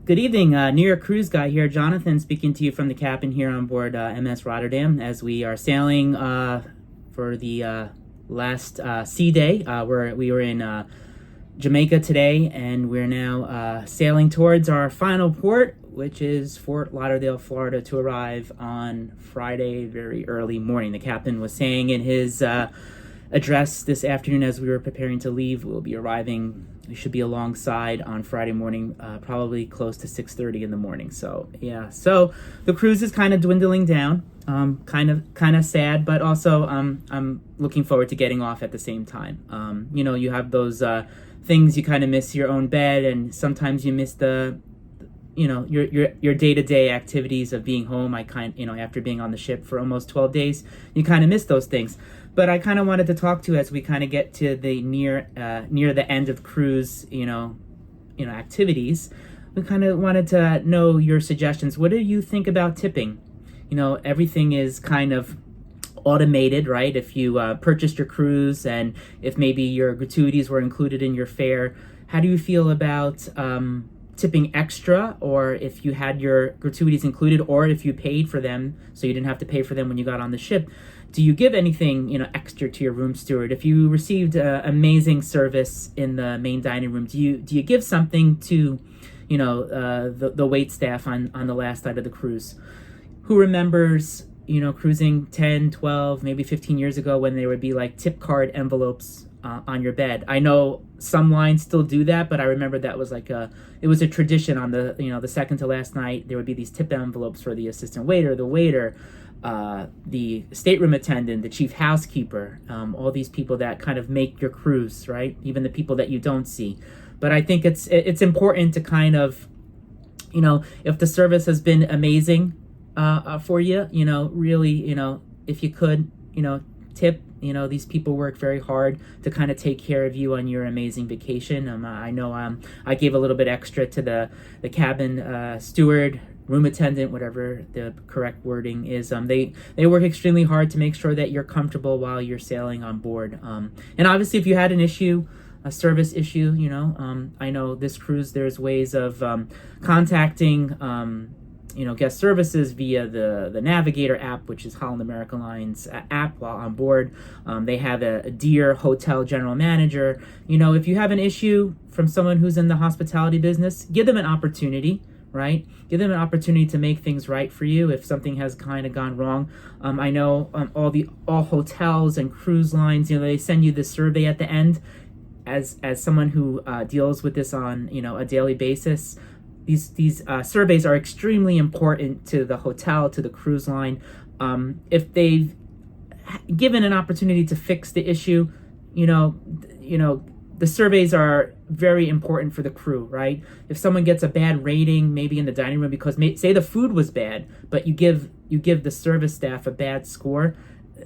Good evening, New York cruise guy here, Jonathan, speaking to you from the cabin here on board MS Rotterdam as we are sailing for the last sea day. We were in Jamaica today, and we're now sailing towards our final port, which is Fort Lauderdale, Florida, to arrive on Friday very early morning. The captain was saying in his address this afternoon as we were preparing to leave, we'll be arriving. We should be alongside on Friday morning, probably close to 6:30 in the morning. So yeah, so the cruise is kind of dwindling down. Kind of sad, but also I'm looking forward to getting off at the same time. You have those things you kind of miss your own bed, and sometimes you miss the your day-to-day activities of being home. After being on the ship for almost 12 days, you kind of miss those things. But I kind of wanted to talk to, as we kind of get to the near the end of the cruise, activities. We kind of wanted to know your suggestions. What do you think about tipping? Everything is kind of automated, right? If you purchased your cruise, and if maybe your gratuities were included in your fare, how do you feel about tipping extra, or if you had your gratuities included, or if you paid for them so you didn't have to pay for them when you got on the ship? Do you give anything extra to your room steward? If you received amazing service in the main dining room, do you give something to the wait staff on the last night of the cruise? Who remembers cruising 10, 12, maybe 15 years ago when there would be like tip card envelopes on your bed? I know some lines still do that, but I remember that was it was a tradition on the second to last night. There would be these tip envelopes for the assistant waiter, the waiter, the stateroom attendant, the chief housekeeper, all these people that kind of make your cruise, right? Even the people that you don't see. But I think it's important to kind of, if the service has been amazing for you, really, if you could, tip. These people work very hard to kind of take care of you on your amazing vacation. I know I gave a little bit extra to the cabin steward, room attendant, whatever the correct wording is. They work extremely hard to make sure that you're comfortable while you're sailing on board. And obviously, if you had an issue, a service issue, I know this cruise, there's ways of contacting guest services via the Navigator app, which is Holland America Line's app while on board. They have a Dear Hotel general manager. If you have an issue from someone who's in the hospitality business, give them an opportunity, right? Give them an opportunity to make things right for you if something has kind of gone wrong. I know all hotels and cruise lines, they send you this survey at the end. As someone who deals with this on a daily basis, these surveys are extremely important to the hotel, to the cruise line. If they've given an opportunity to fix the issue, the surveys are very important for the crew, right? If someone gets a bad rating, maybe in the dining room, because say the food was bad, but you give the service staff a bad score,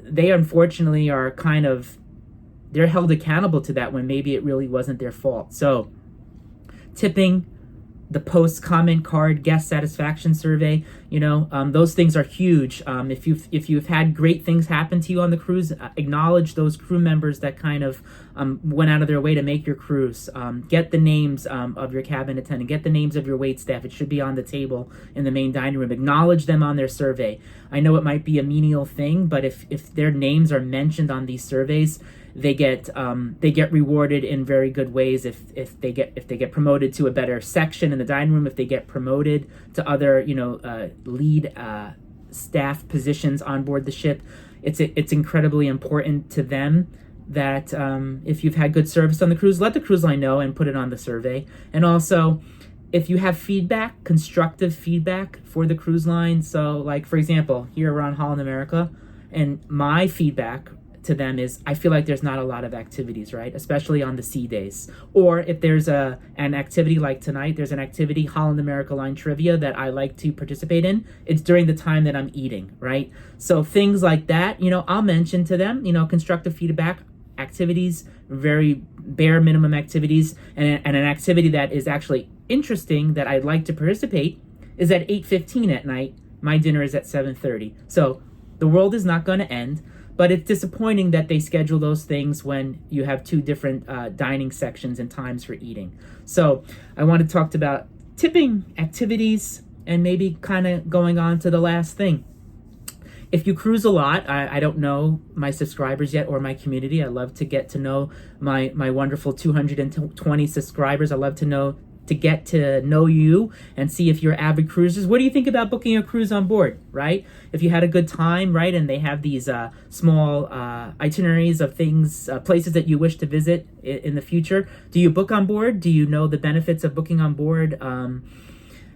they unfortunately are they're held accountable to that when maybe it really wasn't their fault. So tipping, the post comment card, guest satisfaction survey, those things are huge. If you've had great things happen to you on the cruise, acknowledge those crew members that kind of went out of their way to make your cruise. Get the names of your cabin attendant, get the names of your wait staff. It should be on the table in the main dining room. Acknowledge them on their survey. I know it might be a menial thing, but if their names are mentioned on these surveys, they get rewarded in very good ways. If they get promoted to a better section in the dining room, if they get promoted to other lead staff positions on board the ship, it's incredibly important to them that if you've had good service on the cruise, let the cruise line know and put it on the survey. And also, if you have feedback, constructive feedback for the cruise line, so like for example, here we're on Holland America, and my feedback to them is I feel like there's not a lot of activities, right? Especially on the sea days. Or if there's an activity like tonight, there's an activity, Holland America Line Trivia, that I like to participate in. It's during the time that I'm eating, right? So things like that, I'll mention to them, constructive feedback, activities, very bare minimum activities, and an activity that is actually interesting that I'd like to participate is at 8:15 at night. My dinner is at 7:30. So the world is not going to end. But it's disappointing that they schedule those things when you have two different dining sections and times for eating. So I want to talk about tipping activities, and maybe kind of going on to the last thing. If you cruise a lot, I don't know my subscribers yet or my community. I love to get to know my wonderful 220 subscribers. I love to get to know you and see if you're avid cruisers. What do you think about booking a cruise on board, right? If you had a good time, right, and they have these small itineraries of things, places that you wish to visit in the future, do you book on board? Do you know the benefits of booking on board?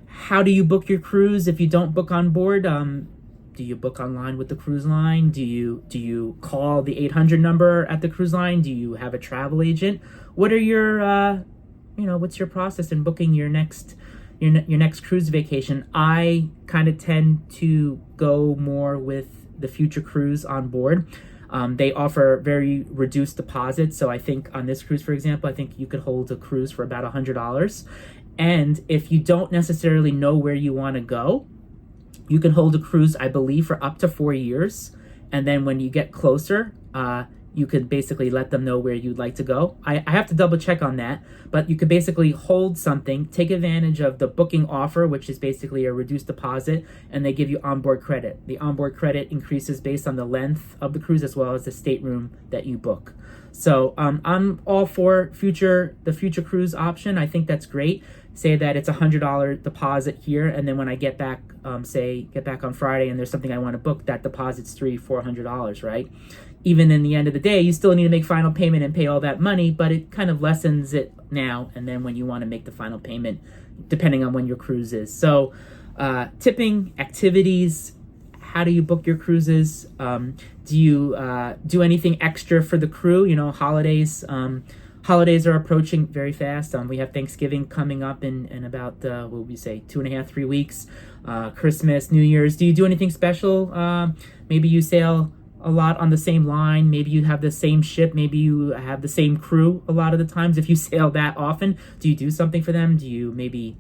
How do you book your cruise if you don't book on board? Do you book online with the cruise line? Do you call the 800 number at the cruise line? Do you have a travel agent? What are your what's your process in booking your next cruise vacation? I kind of tend to go more with the Future Cruise on board. They offer very reduced deposits. So I think on this cruise, for example, I think you could hold a cruise for about $100. And if you don't necessarily know where you want to go, you can hold a cruise, I believe, for up to 4 years. And then when you get closer, you could basically let them know where you'd like to go. I have to double check on that, but you could basically hold something, take advantage of the booking offer, which is basically a reduced deposit, and they give you onboard credit. The onboard credit increases based on the length of the cruise as well as the stateroom that you book. So I'm all for the future cruise option. I think that's great. Say that it's $100 deposit here, and then when I get back, get back on Friday, and there's something I want to book, that deposit's $300-400, right? Even in the end of the day, you still need to make final payment and pay all that money, but it kind of lessens it now, and then when you want to make the final payment, depending on when your cruise is. So, tipping, activities, how do you book your cruises? Do you do anything extra for the crew? Holidays. Holidays are approaching very fast. We have Thanksgiving coming up in about, what would we say, 2.5-3 weeks. Christmas, New Year's. Do you do anything special? Maybe you sail a lot on the same line. Maybe you have the same ship. Maybe you have the same crew a lot of the times. If you sail that often, do you do something for them? Do you maybe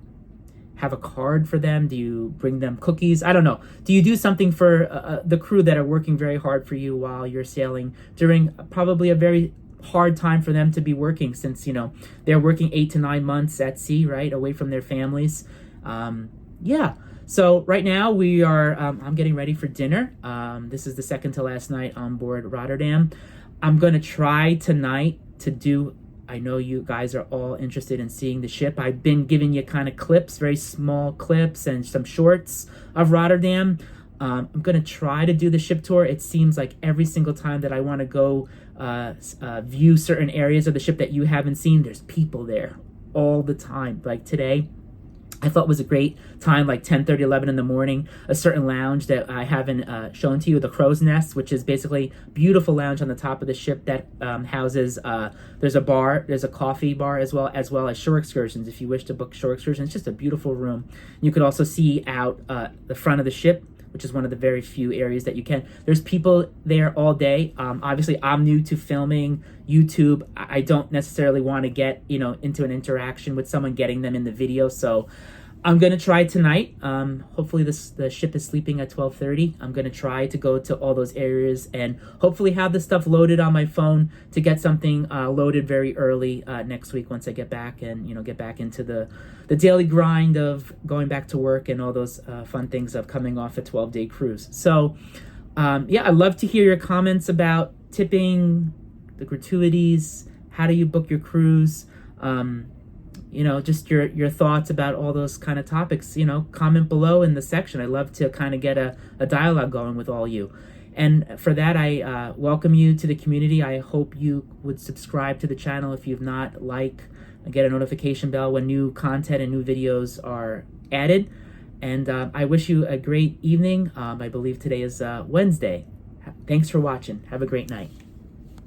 have a card for them? Do you bring them cookies? I don't know. Do you do something for the crew that are working very hard for you while you're sailing during probably a very hard time for them to be working, since they're working 8 to 9 months at sea, right, away from their families? So right now we are I'm getting ready for dinner. This is the second to last night on board Rotterdam. I'm gonna try tonight to do, I know you guys are all interested in seeing the ship. I've been giving you kind of clips, very small clips and some shorts of Rotterdam. I'm gonna try to do the ship tour. It seems like every single time that I want to go view certain areas of the ship that you haven't seen, there's people there all the time. Like today, I thought was a great time, like 10:30, 11 in the morning, a certain lounge that I haven't shown to you, the Crow's Nest, which is basically beautiful lounge on the top of the ship that houses, there's a bar, there's a coffee bar as well as shore excursions. If you wish to book shore excursions, it's just a beautiful room. You could also see out the front of the ship, which is one of the very few areas that you can. There's people there all day. Obviously, I'm new to filming YouTube. I don't necessarily want to get, into an interaction with someone, getting them in the video. So I'm going to try tonight. Hopefully the ship is sleeping at 12:30. I'm going to try to go to all those areas and hopefully have the stuff loaded on my phone to get something loaded very early next week once I get back and, get back into the daily grind of going back to work and all those fun things of coming off a 12-day cruise. So, I'd love to hear your comments about tipping, the gratuities, how do you book your cruise, just your thoughts about all those kind of topics. Comment below in the section. I'd love to kind of get a dialogue going with all you. And for that, I welcome you to the community. I hope you would subscribe to the channel if you've not, get a notification bell when new content and new videos are added. And I wish you a great evening. I believe today is Wednesday. Thanks for watching. Have a great night.